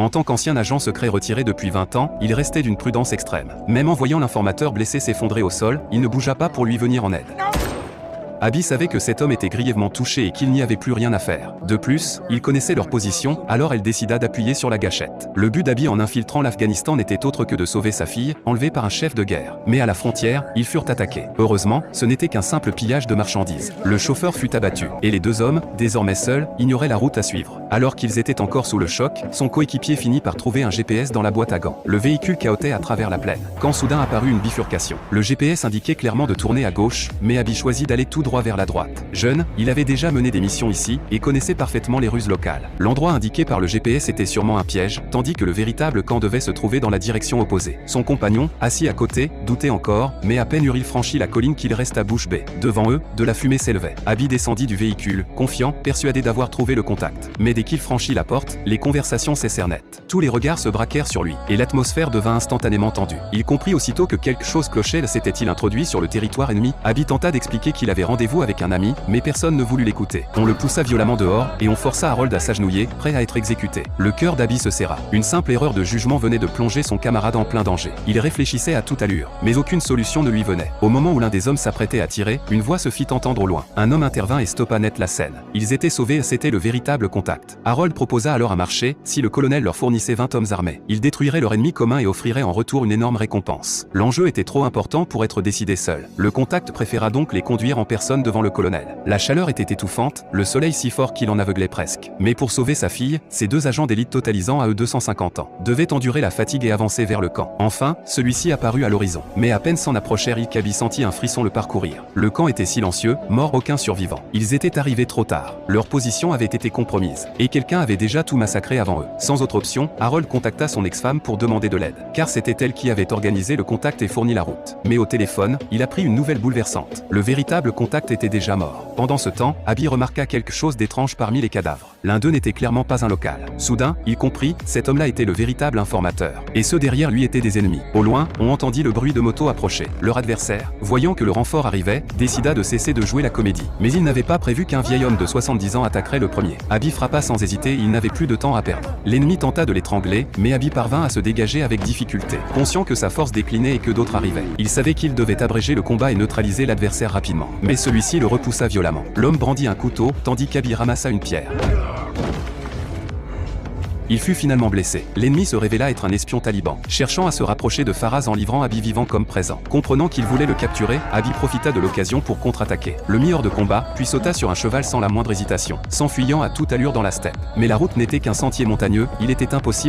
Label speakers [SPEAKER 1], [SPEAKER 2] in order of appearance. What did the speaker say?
[SPEAKER 1] En tant qu'ancien agent secret retiré depuis 20 ans, il restait d'une prudence extrême. Même en voyant l'informateur blessé s'effondrer au sol, il ne bougea pas pour lui venir en aide. Abby savait que cet homme était grièvement touché et qu'il n'y avait plus rien à faire. De plus, il connaissait leur position, alors elle décida d'appuyer sur la gâchette. Le but d'Abby en infiltrant l'Afghanistan n'était autre que de sauver sa fille, enlevée par un chef de guerre. Mais à la frontière, ils furent attaqués. Heureusement, ce n'était qu'un simple pillage de marchandises. Le chauffeur fut abattu, et les deux hommes, désormais seuls, ignoraient la route à suivre. Alors qu'ils étaient encore sous le choc, son coéquipier finit par trouver un GPS dans la boîte à gants. Le véhicule cahotait à travers la plaine, quand soudain apparut une bifurcation. Le GPS indiquait clairement de tourner à gauche, mais Abby choisit d'aller tout droit vers la droite. Jeune, il avait déjà mené des missions ici, et connaissait parfaitement les ruses locales. L'endroit indiqué par le GPS était sûrement un piège, tandis que le véritable camp devait se trouver dans la direction opposée. Son compagnon, assis à côté, doutait encore, mais à peine eurent-ils franchi la colline qu'il resta bouche bée. Devant eux, de la fumée s'élevait. Abby descendit du véhicule, confiant, persuadé d'avoir trouvé le contact. Mais dès qu'il franchit la porte, les conversations cessèrent net. Tous les regards se braquèrent sur lui, et l'atmosphère devint instantanément tendue. Il comprit aussitôt que quelque chose clochait. S'était-il introduit sur le territoire ennemi? Abby tenta d'expliquer qu'il avait rendez-vous avec un ami, mais personne ne voulut l'écouter. On le poussa violemment dehors, et on força Harold à s'agenouiller, prêt à être exécuté. Le cœur d'Abby se serra. Une simple erreur de jugement venait de plonger son camarade en plein danger. Il réfléchissait à toute allure, mais aucune solution ne lui venait. Au moment où l'un des hommes s'apprêtait à tirer, une voix se fit entendre au loin. Un homme intervint et stoppa net la scène. Ils étaient sauvés, c'était le véritable contact. Harold proposa alors un marché, si le colonel leur fournissait 20 hommes armés. Ils détruiraient leur ennemi commun et offriraient en retour une énorme récompense. L'enjeu était trop important pour être décidé seul. Le contact préféra donc les conduire en personne devant le colonel. La chaleur était étouffante, le soleil si fort qu'il en aveuglait presque. Mais pour sauver sa fille, ces deux agents d'élite totalisant à eux 250 ans devaient endurer la fatigue et avancer vers le camp. Enfin, celui-ci apparut à l'horizon. Mais à peine s'en approchèrent, qu'Abby sentit un frisson le parcourir. Le camp était silencieux, mort aucun survivant. Ils étaient arrivés trop tard. Leur position avait été compromise. Et quelqu'un avait déjà tout massacré avant eux. Sans autre option, Harold contacta son ex-femme pour demander de l'aide. Car c'était elle qui avait organisé le contact et fourni la route. Mais au téléphone, il apprit une nouvelle bouleversante. Le véritable contact était déjà mort. Pendant ce temps, Abby remarqua quelque chose d'étrange parmi les cadavres. L'un d'eux n'était clairement pas un local. Soudain, il comprit, cet homme-là était le véritable informateur. Et ceux derrière lui étaient des ennemis. Au loin, on entendit le bruit de moto approcher. Leur adversaire, voyant que le renfort arrivait, décida de cesser de jouer la comédie. Mais il n'avait pas prévu qu'un vieil homme de 70 ans attaquerait le premier. Abby frappa sans hésiter, il n'avait plus de temps à perdre. L'ennemi tenta de l'étrangler, mais Abby parvint à se dégager avec difficulté. Conscient que sa force déclinait et que d'autres arrivaient, il savait qu'il devait abréger le combat et neutraliser l'adversaire rapidement. Mais celui-ci le repoussa violemment. L'homme brandit un couteau, tandis qu'Abby ramassa une pierre. Il fut finalement blessé. L'ennemi se révéla être un espion taliban, cherchant à se rapprocher de Faraz en livrant Abby vivant comme présent. Comprenant qu'il voulait le capturer, Abby profita de l'occasion pour contre-attaquer. Le mit hors de combat, puis sauta sur un cheval sans la moindre hésitation, s'enfuyant à toute allure dans la steppe. Mais la route n'était qu'un sentier montagneux, il était impossible